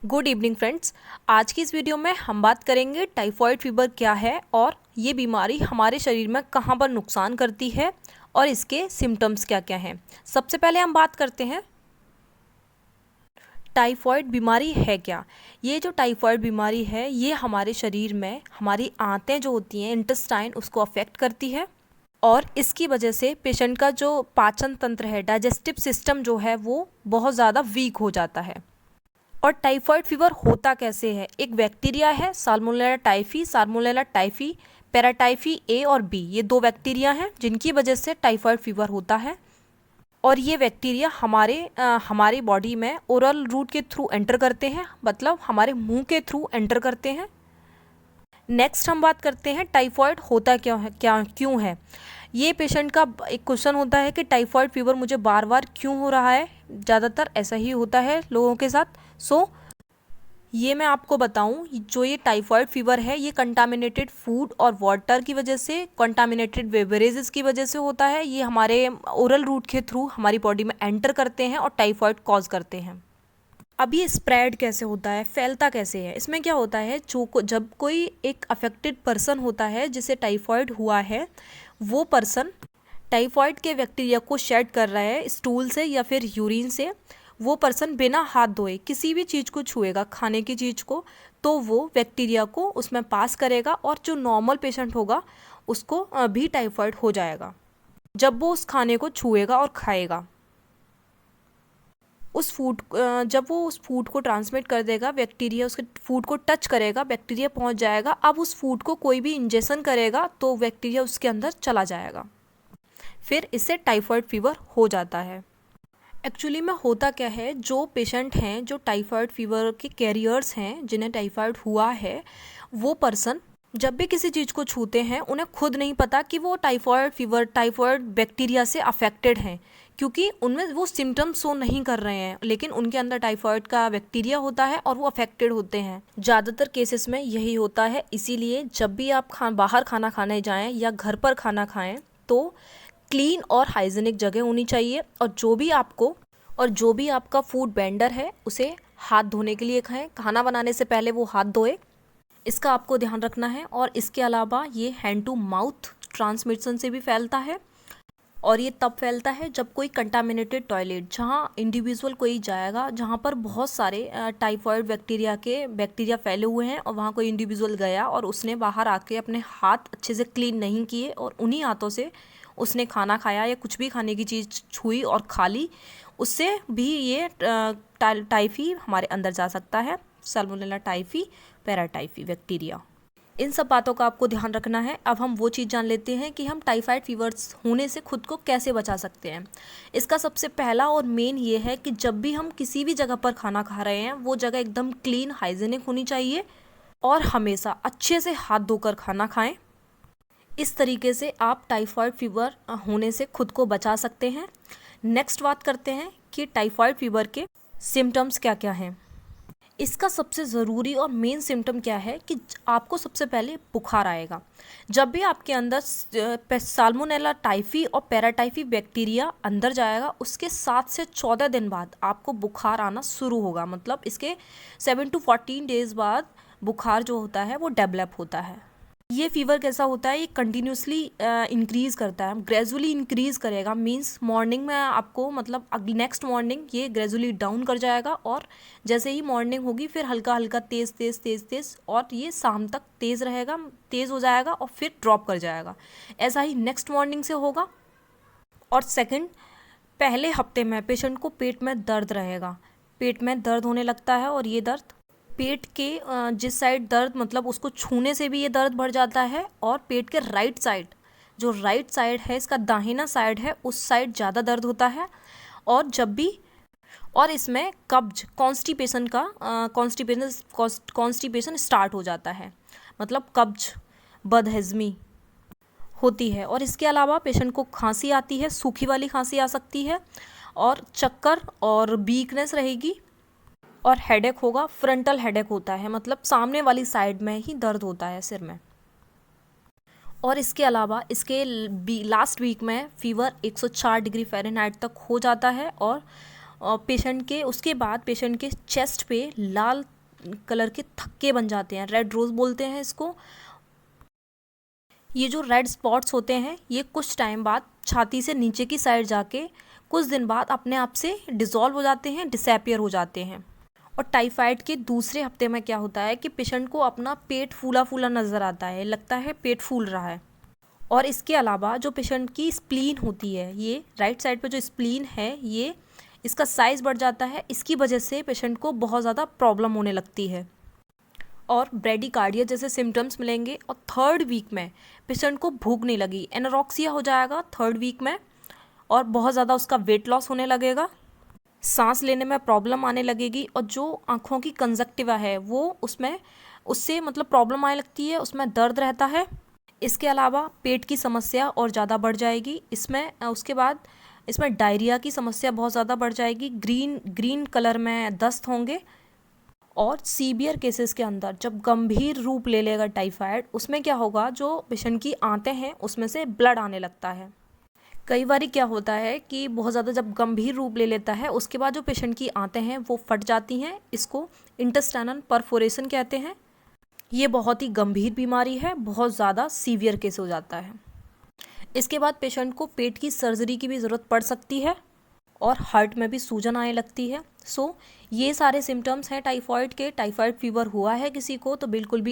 Good evening friends. आज की इस वीडियो में हम बात करेंगे टाइफॉइड फीवर क्या है और ये बीमारी हमारे शरीर में कहाँ पर नुकसान करती है और इसके सिम्टम्स क्या क्या हैं। सबसे पहले हम बात करते हैं टाइफॉइड बीमारी है क्या। ये जो टाइफॉइड बीमारी है ये हमारे शरीर में हमारी आंतें जो होती हैं इंटेस्टाइन उसको अफेक्ट करती है और इसकी वजह से पेशेंट का जो पाचन तंत्र है, डाइजेस्टिव सिस्टम जो है वो बहुत ज़्यादा वीक हो जाता है। और टाइफॉइड फीवर होता कैसे है? एक बैक्टीरिया है साल्मोनेला टाइफी, पैराटाइफी ए और बी, ये दो बैक्टीरिया हैं जिनकी वजह से टाइफॉइड फीवर होता है। और ये बैक्टीरिया हमारी बॉडी में ओरल रूट के थ्रू एंटर करते हैं, मतलब हमारे मुंह के थ्रू एंटर करते हैं। नेक्स्ट हम बात करते हैं टाइफॉइड होता क्यों है। ये पेशेंट का एक क्वेश्चन होता है कि टाइफॉइड फीवर मुझे बार बार क्यों हो रहा है। ज़्यादातर ऐसा ही होता है लोगों के साथ। ये मैं आपको बताऊं, जो ये टाइफॉइड फीवर है ये कंटामिनेटेड फूड और वाटर की वजह से, कंटामिनेटेड बेवरेजेस की वजह से होता है। ये हमारे ओरल रूट के थ्रू हमारी बॉडी में एंटर करते हैं और टाइफॉइड कॉज करते हैं। अब ये स्प्रेड कैसे होता है, फैलता कैसे है? इसमें क्या होता है, जब कोई एक अफेक्टेड पर्सन होता है जिसे टाइफॉइड हुआ है, वो पर्सन टाइफॉइड के बैक्टीरिया को शेड कर रहा है स्टूल से या फिर यूरिन से। वो पर्सन बिना हाथ धोए किसी भी चीज़ को छुएगा, खाने की चीज़ को, तो वो बैक्टीरिया को उसमें पास करेगा और जो नॉर्मल पेशेंट होगा उसको भी टाइफॉइड हो जाएगा जब वो उस खाने को छुएगा और खाएगा। जब वो उस फूड को ट्रांसमिट कर देगा, बैक्टीरिया उसके फूड को टच करेगा, बैक्टीरिया पहुंच जाएगा। अब उस फूड को कोई भी इंजेक्शन करेगा तो बैक्टीरिया उसके अंदर चला जाएगा, फिर इससे टाइफॉइड फीवर हो जाता है। एक्चुअली में होता क्या है, जो पेशेंट हैं जो टाइफॉइड फीवर के कैरियर्स हैं, जिन्हें टाइफॉइड हुआ है, वो पर्सन जब भी किसी चीज़ को छूते हैं उन्हें खुद नहीं पता कि वो टाइफॉइड बैक्टीरिया से अफेक्टेड हैं, क्योंकि उनमें वो सिम्टम्स शो नहीं कर रहे हैं, लेकिन उनके अंदर टाइफॉइड का बैक्टीरिया होता है और वो अफेक्टेड होते हैं। ज़्यादातर केसेस में यही होता है। इसीलिए जब भी आप बाहर खाना खाने जाएं या घर पर खाना खाएं तो क्लीन और हाइजीनिक जगह होनी चाहिए। और जो भी आपका फूड वेंडर है उसे हाथ धोने के लिए कहें, खाना बनाने से पहले वो हाथ धोए, इसका आपको ध्यान रखना है। और इसके अलावा ये हैंड टू माउथ ट्रांसमिशन से भी फैलता है, और ये तब फैलता है जब कोई कंटामिनेटेड टॉयलेट, जहाँ इंडिविजुअल कोई जाएगा जहाँ पर बहुत सारे टाइफॉइड बैक्टीरिया फैले हुए हैं, और वहाँ कोई इंडिविजुअल गया और उसने बाहर आके अपने हाथ अच्छे से क्लीन नहीं किए और उन्हीं हाथों से उसने खाना खाया या कुछ भी खाने की चीज़ छुई और खा ली, उससे भी ये टाइफी हमारे अंदर जा सकता है। साल्मोनेला टाइफी, पैराटाइफी बैक्टीरिया, इन सब बातों का आपको ध्यान रखना है। अब हम वो चीज़ जान लेते हैं कि हम टाइफाइड फीवर्स होने से खुद को कैसे बचा सकते हैं। इसका सबसे पहला और मेन ये है कि जब भी हम किसी भी जगह पर खाना खा रहे हैं वो जगह एकदम क्लीन हाइजीनिक होनी चाहिए और हमेशा अच्छे से हाथ धोकर खाना खाएं। इस तरीके से आप टाइफाइड फीवर होने से खुद को बचा सकते हैं। नेक्स्ट बात करते हैं कि टाइफाइड फीवर के सिम्टम्स क्या क्या हैं। इसका सबसे ज़रूरी और मेन सिम्टम क्या है कि आपको सबसे पहले बुखार आएगा। जब भी आपके अंदर साल्मोनेला टाइफी और पैराटाइफी बैक्टीरिया अंदर जाएगा, उसके 7 से 14 दिन बाद आपको बुखार आना शुरू होगा। मतलब इसके 7 to 14 डेज़ बाद बुखार जो होता है वो डेवलप होता है। ये फीवर कैसा होता है, ये कंटिन्यूसली इंक्रीज़ करता है, ग्रेजुअली इंक्रीज़ करेगा। मींस मॉर्निंग में आपको, मतलब नेक्स्ट मॉर्निंग ये ग्रेजुअली डाउन कर जाएगा, और जैसे ही मॉर्निंग होगी फिर हल्का हल्का तेज़ और ये शाम तक तेज़ हो जाएगा और फिर ड्रॉप कर जाएगा। ऐसा ही नेक्स्ट मॉर्निंग से होगा। और सेकंड, पहले हफ्ते में पेशेंट को पेट में दर्द रहेगा, पेट में दर्द होने लगता है, और ये दर्द पेट के जिस साइड दर्द, मतलब उसको छूने से भी ये दर्द बढ़ जाता है, और पेट के राइट साइड है, इसका दाहिना साइड है, उस साइड ज़्यादा दर्द होता है। और इसमें कब्ज, कॉन्स्टिपेशन स्टार्ट हो जाता है, मतलब कब्ज, बदहज़मी होती है। और इसके अलावा पेशेंट को खांसी आती है, सूखी वाली खांसी आ सकती है, और चक्कर और वीकनेस रहेगी, और हेडेक होगा। फ्रंटल हेडेक होता है, मतलब सामने वाली साइड में ही दर्द होता है सिर में। और इसके अलावा इसके लास्ट वीक में फीवर 104 डिग्री फ़ारेनहाइट तक हो जाता है, और पेशेंट के उसके बाद पेशेंट के चेस्ट पे लाल कलर के थक्के बन जाते हैं, रेड रोज बोलते हैं इसको। ये जो रेड स्पॉट्स होते हैं ये कुछ टाइम बाद छाती से नीचे की साइड जाके कुछ दिन बाद अपने आप से डिसॉल्व हो जाते हैं, डिसअपियर हो जाते हैं। और टाइफाइड के दूसरे हफ्ते में क्या होता है कि पेशेंट को अपना पेट फूला फूला नज़र आता है, लगता है पेट फूल रहा है। और इसके अलावा जो पेशेंट की स्प्लीन होती है, ये राइट साइड पे जो स्प्लीन है ये इसका साइज़ बढ़ जाता है, इसकी वजह से पेशेंट को बहुत ज़्यादा प्रॉब्लम होने लगती है और ब्रेडिकार्डिया जैसे सिम्टम्स मिलेंगे। और थर्ड वीक में पेशेंट को भूख नहीं लगी, एनोरेक्सिया हो जाएगा थर्ड वीक में और बहुत ज़्यादा उसका वेट लॉस होने लगेगा, सांस लेने में प्रॉब्लम आने लगेगी और जो आँखों की कंजक्टिवा है वो उससे मतलब प्रॉब्लम आने लगती है, उसमें दर्द रहता है। इसके अलावा पेट की समस्या और ज़्यादा बढ़ जाएगी उसके बाद इसमें डायरिया की समस्या बहुत ज़्यादा बढ़ जाएगी, ग्रीन कलर में दस्त होंगे। और सीवियर केसेस के अंदर जब गंभीर रूप ले लेगा टाइफाइड, उसमें क्या होगा, जो पेशेंट की आंतें हैं उसमें से ब्लड आने लगता है। कई बार क्या होता है कि बहुत ज़्यादा जब गंभीर रूप ले लेता है उसके बाद जो पेशेंट की आंतें हैं वो फट जाती हैं, इसको इंटेस्टाइनल परफोरेशन कहते हैं। ये बहुत ही गंभीर बीमारी है, बहुत ज़्यादा सीवियर केस हो जाता है। इसके बाद पेशेंट को पेट की सर्जरी की भी ज़रूरत पड़ सकती है और हार्ट में भी सूजन आने लगती है। ये सारे सिम्टम्स हैं टाइफाइड के। टाइफाइड फीवर हुआ है किसी को तो बिल्कुल भी